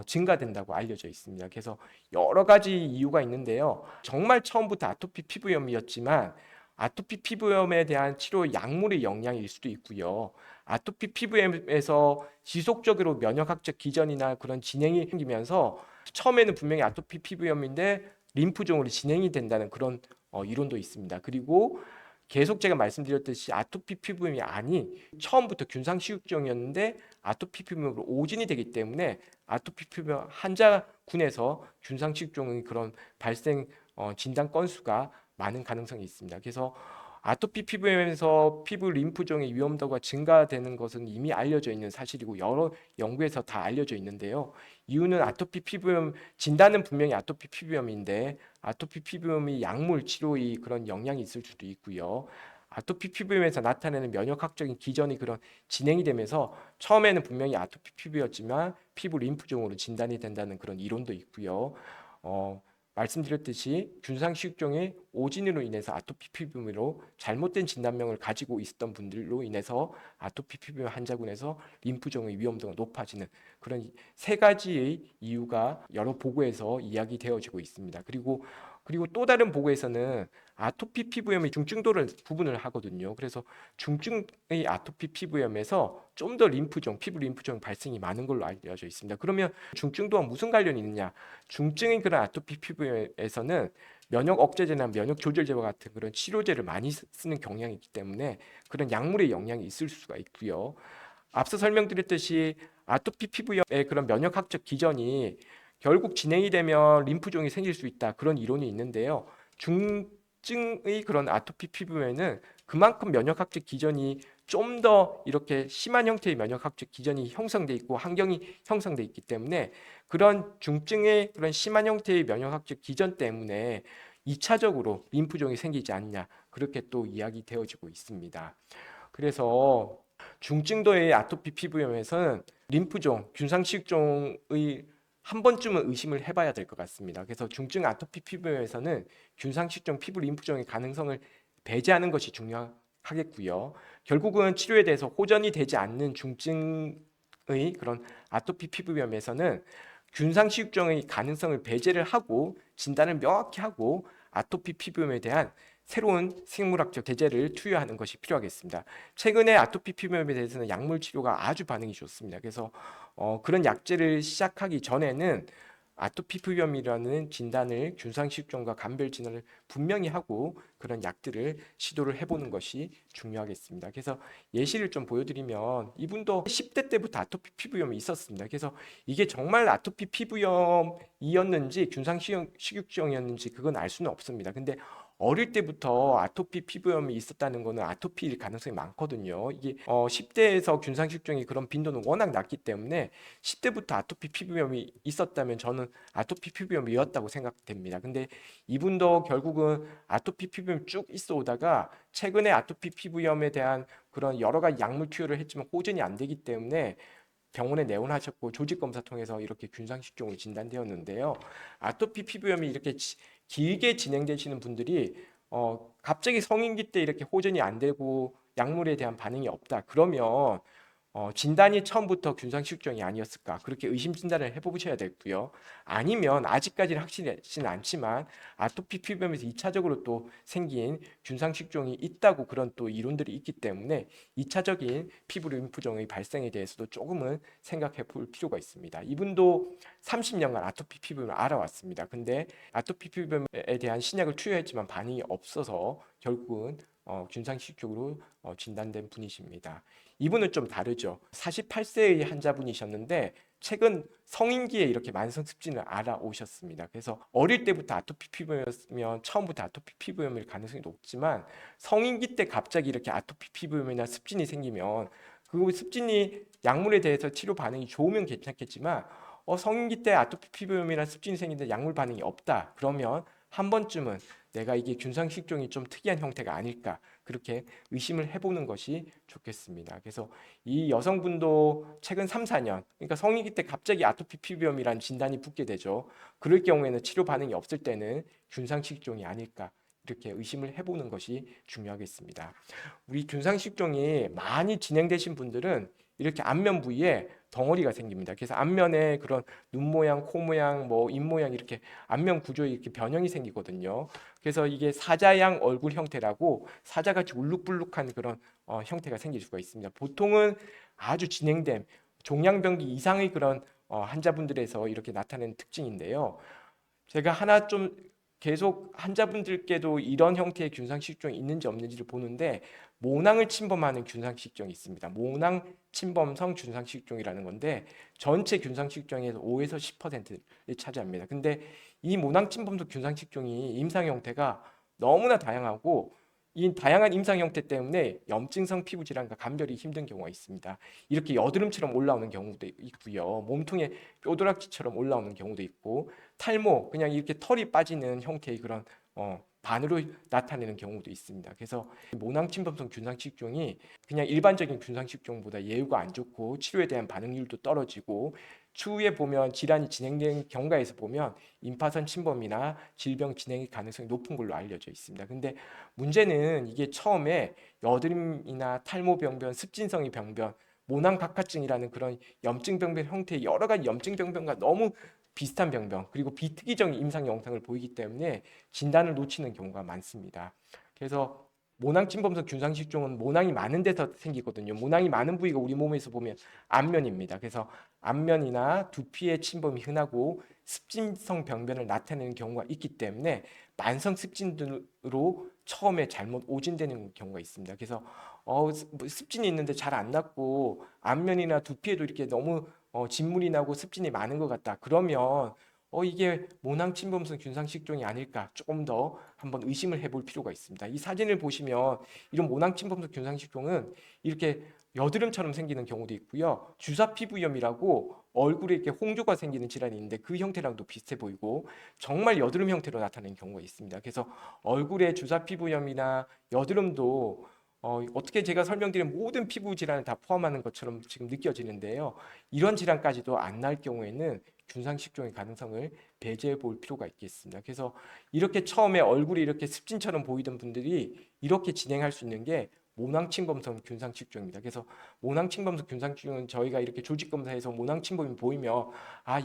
증가된다고 알려져 있습니다. 그래서 여러 가지 이유가 있는데요. 정말 처음부터 아토피 피부염이었지만 아토피 피부염에 대한 치료 약물의 영향일 수도 있고요. 아토피 피부염에서 지속적으로 면역학적 기전이나 그런 진행이 생기면서 처음에는 분명히 아토피 피부염인데 림프종으로 진행이 된다는 그런 이론도 있습니다. 그리고 계속 제가 말씀드렸듯이 아토피 피부염이 아닌 처음부터 균상식종이었는데 아토피 피부염으로 오진이 되기 때문에 아토피 피부염 환자군에서 균상식종의 그런 발생 진단 건수가 많은 가능성이 있습니다. 그래서 아토피 피부염에서 피부 림프종의 위험도가 증가되는 것은 이미 알려져 있는 사실이고 여러 연구에서 다 알려져 있는데요. 이유는 아토피 피부염 진단은 분명히 아토피 피부염인데 아토피 피부염이 약물 치료의 그런 영향이 있을 수도 있고요. 아토피 피부염에서 나타내는 면역학적인 기전이 그런 진행이 되면서 처음에는 분명히 아토피 피부였지만 피부 림프종으로 진단이 된다는 그런 이론도 있고요. 말씀드렸듯이 균상식종의 오진으로 인해서 아토피 피부염으로 잘못된 진단명을 가지고 있었던 분들로 인해서 아토피 피부염 환자군에서 림프종의 위험도가 높아지는 그런 세 가지의 이유가 여러 보고에서 이야기되어지고 있습니다. 그리고 또 다른 보고에서는 아토피 피부염의 중증도를 구분을 하거든요. 그래서 중증의 아토피 피부염에서 좀 더 피부 림프종 발생이 많은 걸로 알려져 있습니다. 그러면 중증도와 무슨 관련이 있느냐? 중증의 그런 아토피 피부염에서는 면역 억제제나 면역 조절제와 같은 그런 치료제를 많이 쓰는 경향이 있기 때문에 그런 약물의 영향이 있을 수가 있고요. 앞서 설명드렸듯이 아토피 피부염의 그런 면역학적 기전이 결국 진행이 되면 림프종이 생길 수 있다. 그런 이론이 있는데요. 중증의 그런 아토피 피부염에는 그만큼 면역학적 기전이 좀 더 이렇게 심한 형태의 면역학적 기전이 형성돼 있고 환경이 형성돼 있기 때문에 그런 중증의 그런 심한 형태의 면역학적 기전 때문에 2차적으로 림프종이 생기지 않냐 그렇게 또 이야기되어지고 있습니다. 그래서 중증도의 아토피 피부염에서는 림프종, 균상식종의 한 번쯤은 의심을 해봐야 될 것 같습니다. 그래서 중증 아토피 피부염에서는 균상식종 피부 림프종의 가능성을 배제하는 것이 중요하겠고요. 결국은 치료에 대해서 호전이 되지 않는 중증의 그런 아토피 피부염에서는 균상식종의 가능성을 배제를 하고 진단을 명확히 하고 아토피 피부염에 대한 새로운 생물학적 대제를 투여하는 것이 필요하겠습니다. 최근에 아토피 피부염에 대해서는 약물 치료가 아주 반응이 좋습니다. 그래서 그런 약제를 시작하기 전에는 아토피 피부염이라는 진단을 균상식종과 감별 진단을 분명히 하고 그런 약들을 시도를 해보는 것이 중요하겠습니다. 그래서 예시를 좀 보여드리면 이분도 10대 때부터 아토피 피부염이 있었습니다. 그래서 이게 정말 아토피 피부염이었는지 균상식육종이었는지 그건 알 수는 없습니다. 근데 어릴 때부터 아토피 피부염이 있었다는 거는 아토피일 가능성이 많거든요. 이게 10대에서 균상식종이 그런 빈도는 워낙 낮기 때문에 10대부터 아토피 피부염이 있었다면 저는 아토피 피부염이었다고 생각됩니다. 근데 이분도 결국은 아토피 피부염 쭉 있어 오다가 최근에 아토피 피부염에 대한 그런 여러 가지 약물 투여를 했지만 호전이 안 되기 때문에 병원에 내원하셨고 조직 검사 통해서 이렇게 균상식종으로 진단되었는데요. 아토피 피부염이 이렇게 길게 진행되시는 분들이 갑자기 성인기 때 이렇게 호전이 안 되고 약물에 대한 반응이 없다. 그러면 진단이 처음부터 균상식종이 아니었을까 그렇게 의심 진단을 해보셔야 되고요. 아니면 아직까지는 확실하지는 않지만 아토피 피부염에서 2차적으로 또 생긴 균상식종이 있다고 그런 또 이론들이 있기 때문에 2차적인 피부 림프종의 발생에 대해서도 조금은 생각해 볼 필요가 있습니다. 이분도 30년간 아토피 피부염을 알아왔습니다. 근데 아토피 피부염에 대한 신약을 투여했지만 반응이 없어서 결국은 균상식종으로 진단된 분이십니다. 이분은 좀 다르죠. 48세의 환자분이셨는데 최근 성인기에 이렇게 만성 습진을 알아오셨습니다. 그래서 어릴 때부터 아토피 피부염이면 처음부터 아토피 피부염일 가능성이 높지만 성인기 때 갑자기 이렇게 아토피 피부염이나 습진이 생기면 그 습진이 약물에 대해서 치료 반응이 좋으면 괜찮겠지만 성인기 때 아토피 피부염이나 습진이 생기는데 약물 반응이 없다. 그러면 한 번쯤은 내가 이게 균상식종이 좀 특이한 형태가 아닐까 그렇게 의심을 해보는 것이 좋겠습니다. 그래서 이 여성분도 최근 3, 4년 그러니까 성인기 때 갑자기 아토피 피부염이라는 진단이 붙게 되죠. 그럴 경우에는 치료 반응이 없을 때는 균상식종이 아닐까 이렇게 의심을 해보는 것이 중요하겠습니다. 우리 균상식종이 많이 진행되신 분들은 이렇게 안면 부위에 덩어리가 생깁니다. 그래서 안면에 그런 눈 모양, 코 모양, 뭐 입 모양 이렇게 안면 구조에 이렇게 변형이 생기거든요. 그래서 이게 사자양 얼굴 형태라고 사자같이 울룩불룩한 그런 형태가 생길 수가 있습니다. 보통은 아주 진행된 종양병기 이상의 그런 환자분들에서 이렇게 나타내는 특징인데요. 제가 하나 좀 계속 환자분들께도 이런 형태의 균상식종이 있는지 없는지를 보는데 모낭을 침범하는 균상식종이 있습니다. 모낭 침범성 균상식종이라는 건데 전체 균상식종에서 5에서 10%를 차지합니다. 근데 이 모낭 침범성 균상식종이 임상 형태가 너무나 다양하고 이 다양한 임상 형태 때문에 염증성 피부 질환과 감별이 힘든 경우가 있습니다. 이렇게 여드름처럼 올라오는 경우도 있고요. 몸통에 뼈도락지처럼 올라오는 경우도 있고 탈모 그냥 이렇게 털이 빠지는 형태의 그런 반으로 나타내는 경우도 있습니다. 그래서 모낭침범성 균상식종이 그냥 일반적인 균상식종보다 예후가 안 좋고 치료에 대한 반응률도 떨어지고 추후에 보면 질환이 진행된 경과에서 보면 임파선 침범이나 질병 진행의 가능성이 높은 걸로 알려져 있습니다. 근데 문제는 이게 처음에 여드름이나 탈모 병변, 습진성의 병변, 모낭 각화증이라는 그런 염증 병변 형태의 여러 가지 염증 병변과 너무 비슷한 병변 그리고 비특이적인 임상 영상을 보이기 때문에 진단을 놓치는 경우가 많습니다. 그래서 모낭 침범성 균상식종은 모낭이 많은 데서 생기거든요. 모낭이 많은 부위가 우리 몸에서 보면 안면입니다. 그래서 안면이나 두피의 침범이 흔하고 습진성 병변을 나타내는 경우가 있기 때문에 만성 습진으로 처음에 잘못 오진되는 경우가 있습니다. 그래서 습진이 있는데 잘 안 낫고 안면이나 두피에도 이렇게 너무 진물이 나고 습진이 많은 것 같다. 그러면 이게 모낭 침범성 균상식종이 아닐까 조금 더 한번 의심을 해볼 필요가 있습니다. 이 사진을 보시면 이런 모낭 침범성 균상식종은 이렇게 여드름처럼 생기는 경우도 있고요. 주사 피부염이라고 얼굴에 이렇게 홍조가 생기는 질환이 있는데 그 형태랑도 비슷해 보이고 정말 여드름 형태로 나타나는 경우가 있습니다. 그래서 얼굴에 주사 피부염이나 여드름도 어떻게 제가 설명드린 모든 피부 질환을 다 포함하는 것처럼 지금 느껴지는데요. 이런 질환까지도 안 날 경우에는 균상식종의 가능성을 배제해 볼 필요가 있겠습니다. 그래서 이렇게 처음에 얼굴이 이렇게 습진처럼 보이던 분들이 이렇게 진행할 수 있는 게 모낭침범성 균상식종입니다. 그래서 모낭침범성 균상식종은 저희가 이렇게 조직 검사에서 모낭침범이 보이면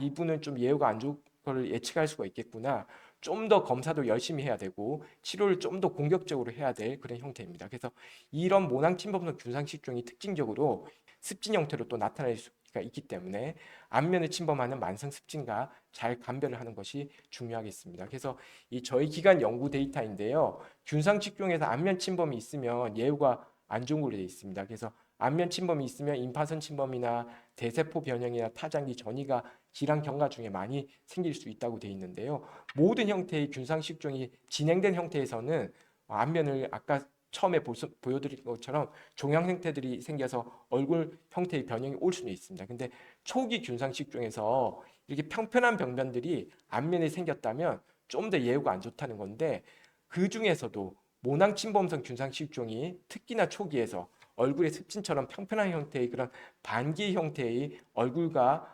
이분은 좀 예후가 안 좋을 걸 예측할 수가 있겠구나. 좀 더 검사도 열심히 해야 되고 치료를 좀 더 공격적으로 해야 될 그런 형태입니다. 그래서 이런 모낭침범성 균상식종이 특징적으로 습진 형태로 또 나타날 수가 있기 때문에 안면을 침범하는 만성 습진과 잘 감별을 하는 것이 중요하겠습니다. 그래서 이 저희 기관 연구 데이터인데요. 균상식종에서 안면 침범이 있으면 예후가 안 좋은 걸로 되어 있습니다. 그래서 안면 침범이 있으면 임파선 침범이나 대세포 변형이나 타장기 전이가 질환 경과 중에 많이 생길 수 있다고 되어 있는데요. 모든 형태의 균상식종이 진행된 형태에서는 안면을 아까 처음에 보여드린 것처럼 종양 형태들이 생겨서 얼굴 형태의 변형이 올 수는 있습니다. 근데 초기 균상식종에서 이렇게 평편한 병변들이 안면에 생겼다면 좀 더 예후가 안 좋다는 건데 그 중에서도 모낭침범성 균상식종이 특히나 초기에서 얼굴의 습진처럼 평편한 형태의 그런 반기 형태의 얼굴과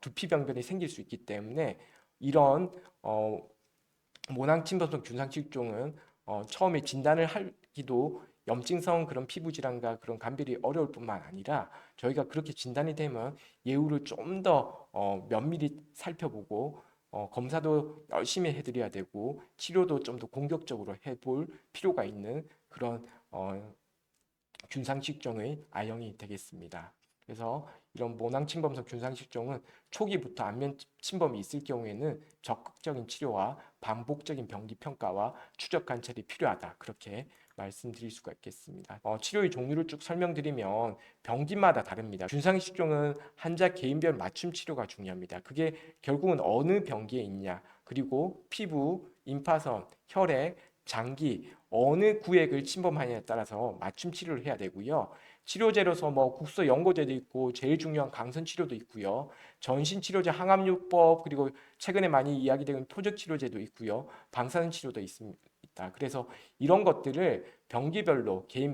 두피 병변이 생길 수 있기 때문에 이런 모낭침범성 균상식종은 처음에 진단을 하기도 염증성 그런 피부 질환과 그런 감별이 어려울 뿐만 아니라 저희가 그렇게 진단이 되면 예후를 좀 더 면밀히 살펴보고 검사도 열심히 해드려야 되고 치료도 좀 더 공격적으로 해볼 필요가 있는 그런 균상식종의 I형이 되겠습니다. 그래서 이런 모낭침범성 균상식종은 초기부터 안면 침범이 있을 경우에는 적극적인 치료와 반복적인 병기 평가와 추적 관찰이 필요하다. 그렇게 말씀드릴 수가 있겠습니다. 치료의 종류를 쭉 설명드리면 병기마다 다릅니다. 균상식종은 환자 개인별 맞춤 치료가 중요합니다. 그게 결국은 어느 병기에 있냐, 그리고 피부, 임파선, 혈액, 장기 어느 구획을 침범하냐에 따라서 맞춤 치료를 해야 되고요. 치료제로서 뭐 국소 연고제도 있고 제일 중요한 강선 치료도 있고요. 전신 치료제 항암요법 그리고 최근에 많이 이야기되는 표적 치료제도 있고요. 방사선 치료도 있습니다. 그래서 이런 것들을 병기별로 개인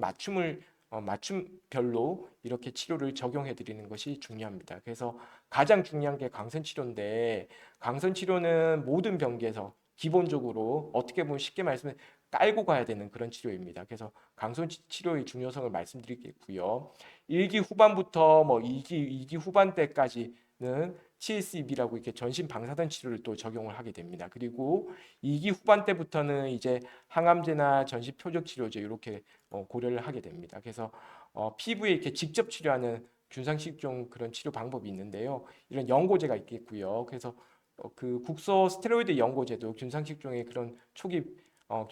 맞춤별로 이렇게 치료를 적용해 드리는 것이 중요합니다. 그래서 가장 중요한 게 강선 치료인데 강선 치료는 모든 병기에서 기본적으로 어떻게 보면 쉽게 말씀해 깔고 가야 되는 그런 치료입니다. 그래서 강선 치료의 중요성을 말씀드리겠고요. 1기 후반부터 뭐 2기 후반 때까지는 CSB라고 이렇게 전신 방사선 치료를 또 적용을 하게 됩니다. 그리고 2기 후반 때부터는 이제 항암제나 전신 표적 치료제 이렇게 고려를 하게 됩니다. 그래서 피부에 이렇게 직접 치료하는 균상식종 그런 치료 방법이 있는데요. 이런 연고제가 있겠고요. 그래서 그 국소 스테로이드 연고제도 균상식종의 그런 초기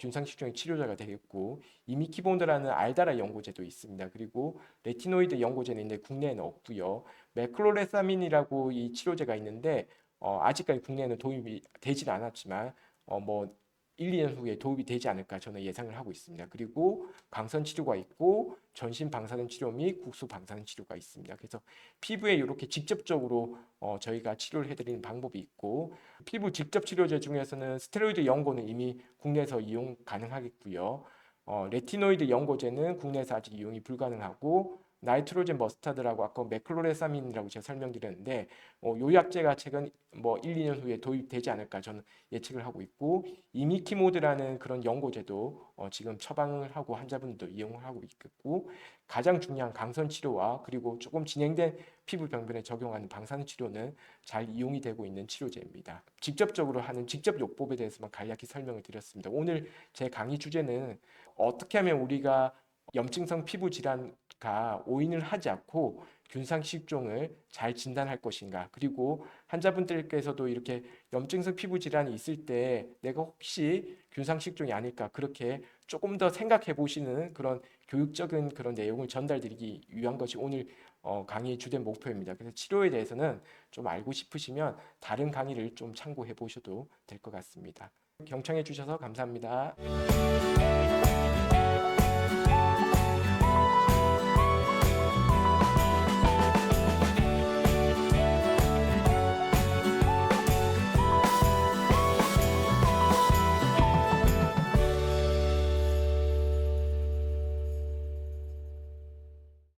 균상식종의 치료제가 되겠고 이미키본드라는 알다라 연고제도 있습니다. 그리고 레티노이드 연고제는 있는데 국내에는 없고요. 메클로레사민이라고 이 치료제가 있는데 아직까지 국내에는 도입이 되진 않았지만 뭐 1, 2년 후에 도입이 되지 않을까 저는 예상을 하고 있습니다. 그리고 강선 치료가 있고 전신 방사선 치료 및 국소 방사선 치료가 있습니다. 그래서 피부에 이렇게 직접적으로 저희가 치료를 해드리는 방법이 있고 피부 직접 치료제 중에서는 스테로이드 연고는 이미 국내에서 이용 가능하겠고요. 레티노이드 연고제는 국내에서 아직 이용이 불가능하고 나이트로젠 머스타드라고 아까 메클로레사민이라고 제가 설명드렸는데 요 약제가 최근 뭐 1, 2년 후에 도입되지 않을까 저는 예측을 하고 있고 이미키모드라는 그런 연고제도 지금 처방을 하고 환자분들도 이용을 하고 있겠고 가장 중요한 강선 치료와 그리고 조금 진행된 피부 병변에 적용하는 방사선 치료는 잘 이용이 되고 있는 치료제입니다. 직접적으로 하는 직접 요법에 대해서만 간략히 설명을 드렸습니다. 오늘 제 강의 주제는 어떻게 하면 우리가 염증성 피부 질환과 오인을 하지 않고 균상식종을 잘 진단할 것인가, 그리고 환자분들께서도 이렇게 염증성 피부 질환이 있을 때 내가 혹시 균상식종이 아닐까 그렇게 조금 더 생각해 보시는 그런 교육적인 그런 내용을 전달드리기 위한 것이 오늘 강의의 주된 목표입니다. 그래서 치료에 대해서는 좀 알고 싶으시면 다른 강의를 좀 참고해 보셔도 될 것 같습니다. 경청해 주셔서 감사합니다.